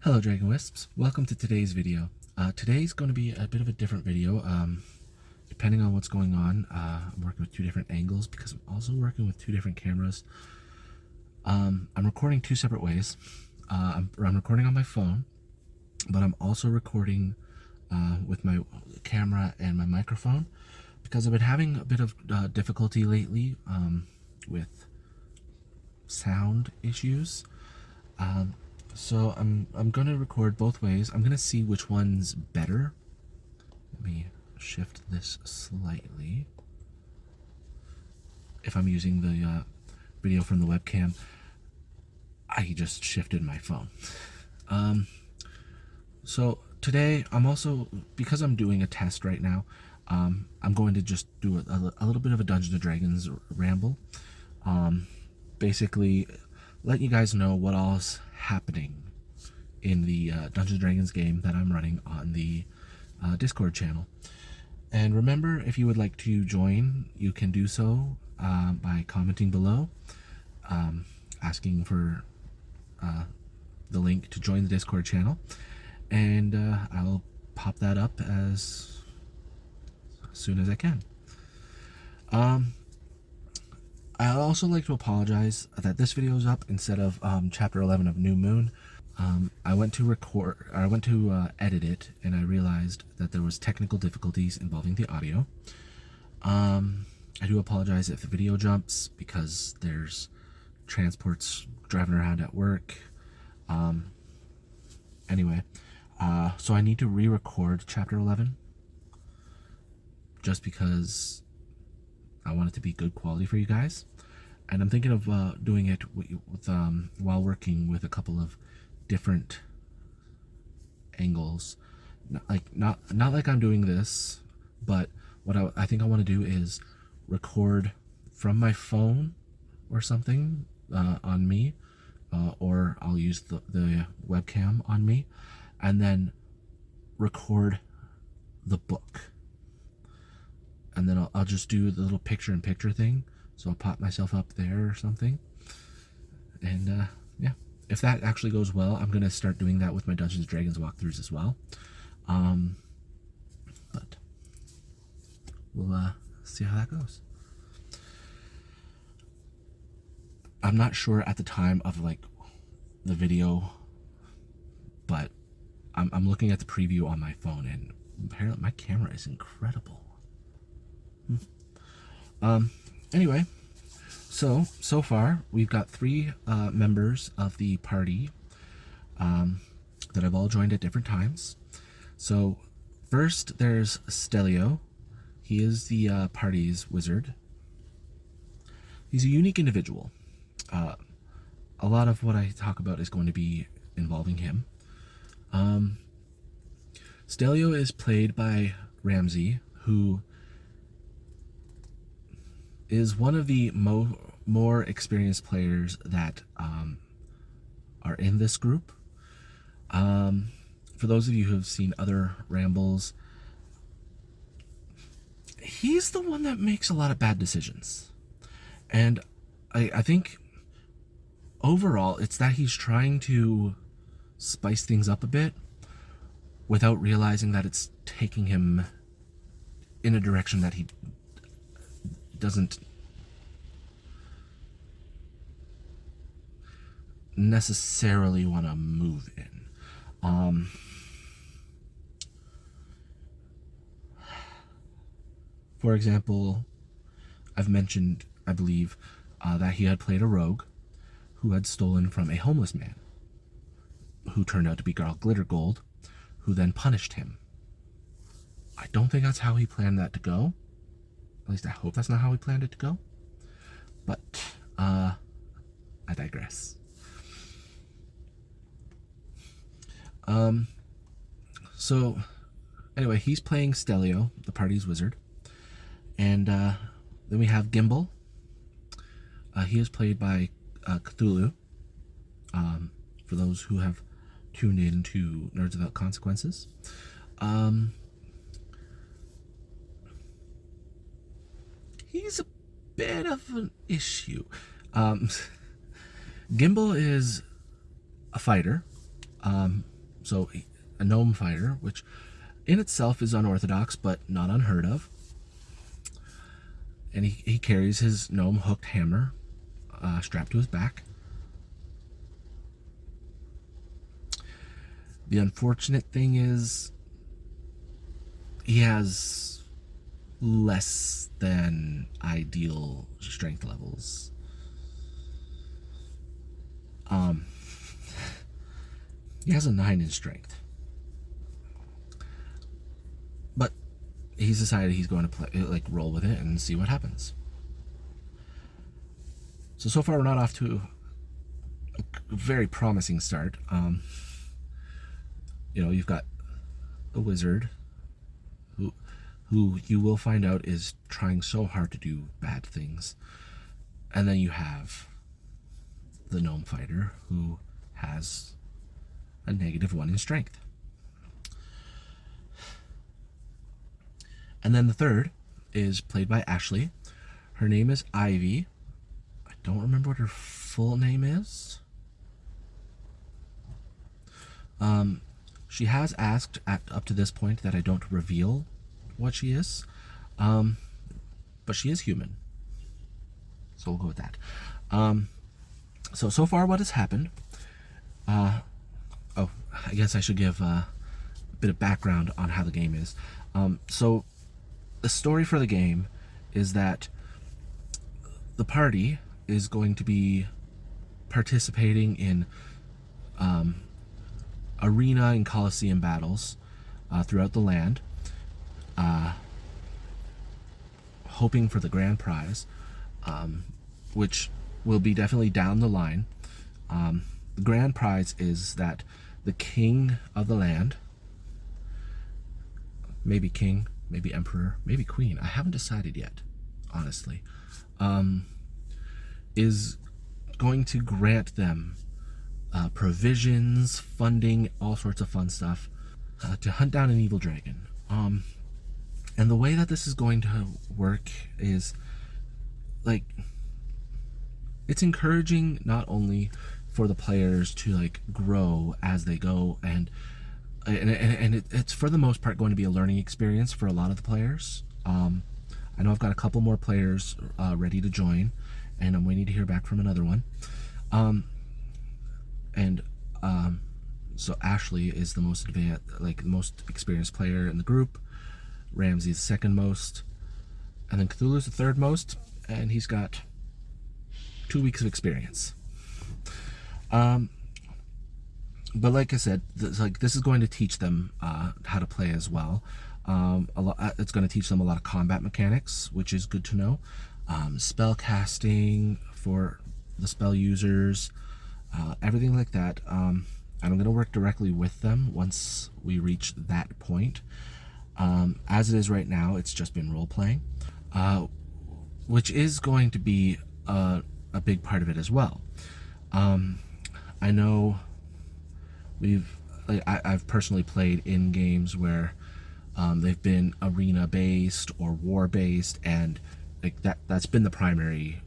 Hello Dragon Wisps, welcome to today's video. Today's going to be a bit of a different video. Depending on what's going on, I'm working with two different angles because I'm also working with two different cameras. I'm recording two separate ways. I'm recording on my phone, but I'm also recording with my camera and my microphone because I've been having a bit of difficulty lately with sound issues. So I'm gonna record both ways. I'm gonna see which one's better. Let me shift this slightly. If I'm using the video from the webcam, I just shifted my phone. So today I'm also, because I'm doing a test right now, I'm going to just do a little bit of a Dungeons and Dragons ramble. Basically let you guys know what all's happening in the Dungeons and Dragons game that I'm running on the Discord channel. And remember, if you would like to join, you can do so by commenting below, asking for the link to join the Discord channel, and I'll pop that up as soon as I can. I'd also like to apologize that this video is up instead of chapter 11 of New Moon. I went to edit it, and I realized that there was technical difficulties involving the audio. I do apologize if the video jumps because there's transports driving around at work. Anyway, so I need to re-record chapter 11 just because I want it to be good quality for you guys, and I'm thinking of doing it with while working with a couple of different angles. Not like I'm doing this, but what I think I want to do is record from my phone or something on me, or I'll use the webcam on me, and then record the book. And then I'll just do the little picture-in-picture thing. So I'll pop myself up there or something. And yeah, if that actually goes well, I'm going to start doing that with my Dungeons & Dragons walkthroughs as well. But we'll see how that goes. I'm not sure at the time of like the video, but I'm looking at the preview on my phone, and apparently my camera is incredible. Anyway, so far we've got three members of the party that have all joined at different times. So first there's Stelio. He is the party's wizard. He's a unique individual. A lot of what I talk about is going to be involving him. Stelio is played by Ramsey, who is one of the more experienced players that are in this group. For those of you who have seen other rambles, he's the one that makes a lot of bad decisions. And I think overall it's that he's trying to spice things up a bit without realizing that it's taking him in a direction that he doesn't necessarily want to move in. For example, I've mentioned, I believe, that he had played a rogue who had stolen from a homeless man who turned out to be Garl Glittergold, who then punished him. I don't think that's how he planned that to go. At least I hope that's not how he planned it to go. But I digress. So anyway, he's playing Stelio, the party's wizard. And then we have Gimbal. He is played by Cthulhu. For those who have tuned in to Nerds Without Consequences. He's a bit of an issue. Gimbal is a fighter. So a gnome fighter, which in itself is unorthodox but not unheard of. And he carries his gnome hooked hammer strapped to his back. The unfortunate thing is he has less than ideal strength levels. He has a 9 in strength, but he's decided he's going to play, roll with it and see what happens. So far we're not off to a very promising start. You've got a wizard who you will find out is trying so hard to do bad things, and then you have the gnome fighter who has a -1 in strength. And then the third is played by Ashley. Her name is Ivy. I don't remember what her full name is. She has asked up to this point that I don't reveal what she is, but she is human, so we'll go with that. So far what has happened, I guess I should give a bit of background on how the game is. So the story for the game is that the party is going to be participating in arena and coliseum battles throughout the land, hoping for the grand prize, which will be definitely down the line. The grand prize is that the king of the land, maybe king, maybe emperor, maybe queen, I haven't decided yet, honestly, is going to grant them provisions, funding, all sorts of fun stuff to hunt down an evil dragon. And the way that this is going to work is, it's encouraging not only for the players to grow as they go, and it's for the most part going to be a learning experience for a lot of the players. I know I've got a couple more players ready to join, and I'm waiting to hear back from another one. So Ashley is the most advanced, most experienced player in the group. Ramsey's the second most, and then Cthulhu's the third most, and he's got 2 weeks of experience. But like I said, this is going to teach them how to play as well. It's going to teach them a lot of combat mechanics, which is good to know. Spell casting for the spell users, everything like that. And I'm going to work directly with them once we reach that point. As it is right now, it's just been role-playing, which is going to be a big part of it as well. I know I've personally played in games where they've been arena-based or war-based, and that's been the primary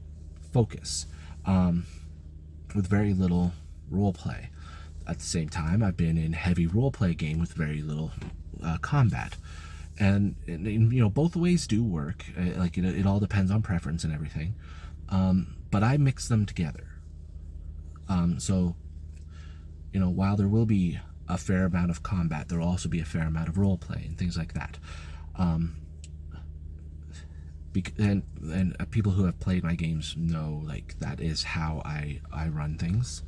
focus, with very little role-play. At the same time, I've been in heavy role-play game with very little combat, and both ways do work. It all depends on preference and everything, but I mix them together. So while there will be a fair amount of combat, there will also be a fair amount of role play and things like that. And people who have played my games know that is how I run things.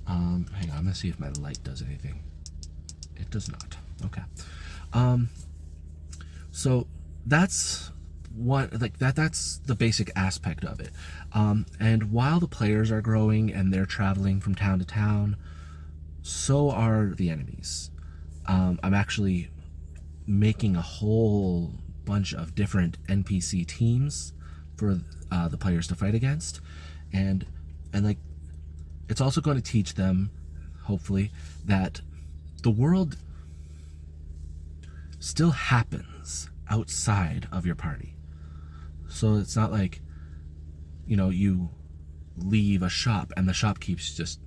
Hang on, I'm gonna see if my light does anything. It does not. Okay. So that's that's the basic aspect of it. And while the players are growing and they're traveling from town to town, so are the enemies. I'm actually making a whole bunch of different NPC teams for the players to fight against, and it's also going to teach them, hopefully, that the world still happens outside of your party. So it's not like you leave a shop and the shop keeps just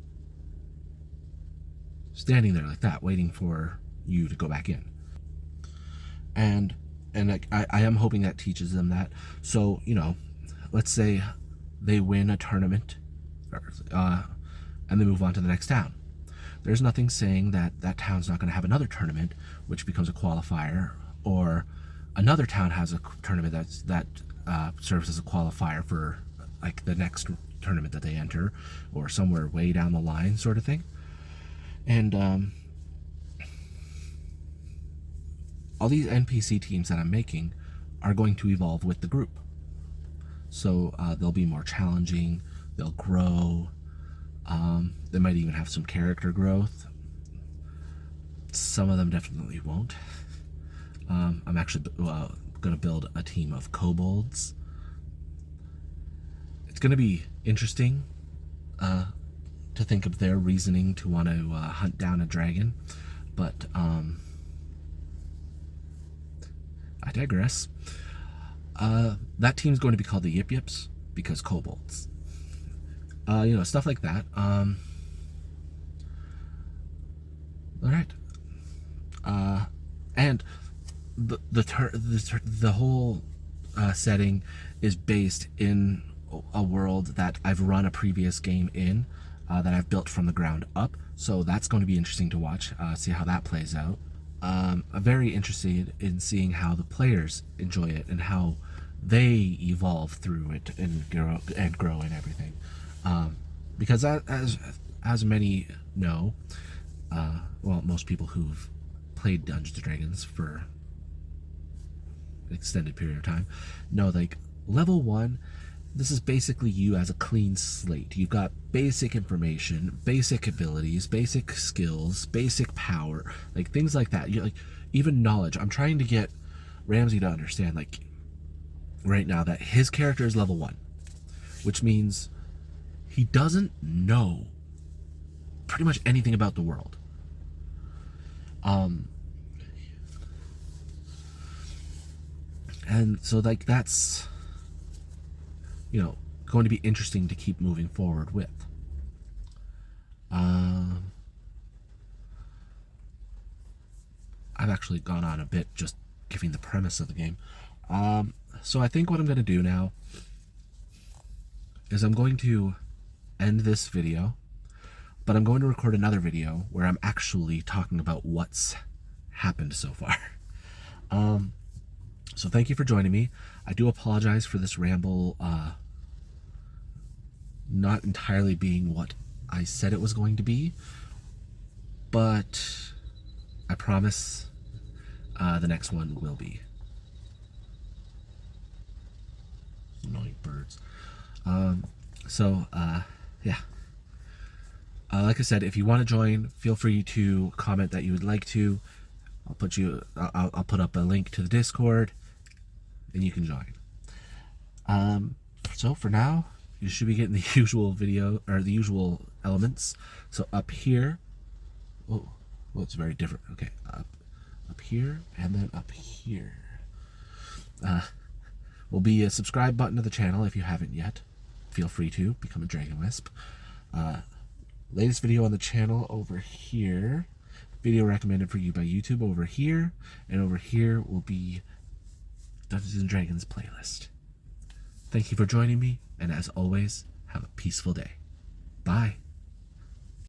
standing there like that, waiting for you to go back in. And I am hoping that teaches them that. So, you know, let's say they win a tournament, and they move on to the next town. There's nothing saying that that town's not going to have another tournament, which becomes a qualifier, or another town has a tournament that serves as a qualifier for like the next tournament that they enter, or somewhere way down the line, sort of thing. And all these NPC teams that I'm making are going to evolve with the group. So they'll be more challenging, they'll grow, they might even have some character growth. Some of them definitely won't. I'm actually going to build a team of kobolds. It's going to be interesting to think of their reasoning to want to hunt down a dragon, but I digress. That team's going to be called the Yip Yips because kobolds. You know, stuff like that. All right. And the whole setting is based in a world that I've run a previous game in, that I've built from the ground up. So that's going to be interesting to watch, see how that plays out. I'm very interested in seeing how the players enjoy it and how they evolve through it and grow and everything. Because as many know, well, most people who've played Dungeons & Dragons for an extended period of time know, like, level 1, this is basically you as a clean slate. You've got basic information, basic abilities, basic skills, basic power, like things like that. You like even knowledge. I'm trying to get Ramsey to understand, like, right now that his character is level 1, which means he doesn't know pretty much anything about the world. And so, like, that's, you know, going to be interesting to keep moving forward with. I've actually gone on a bit just giving the premise of the game. So I think what I'm going to do now is I'm going to end this video, but I'm going to record another video where I'm actually talking about what's happened so far. So thank you for joining me. I do apologize for this ramble not entirely being what I said it was going to be, but I promise the next one will be. Annoying birds. Yeah. Like I said, if you want to join, feel free to comment that you would like to. I'll put up a link to the Discord, and you can join. So for now, you should be getting the usual video, or the usual elements. So up here, oh, it's very different. Okay, up here, and then up here. Will be a subscribe button to the channel if you haven't yet. Feel free to become a Dragon Wisp. Latest video on the channel over here. Video recommended for you by YouTube over here, and over here will be Dungeons & Dragons playlist. Thank you for joining me, and as always, have a peaceful day. Bye.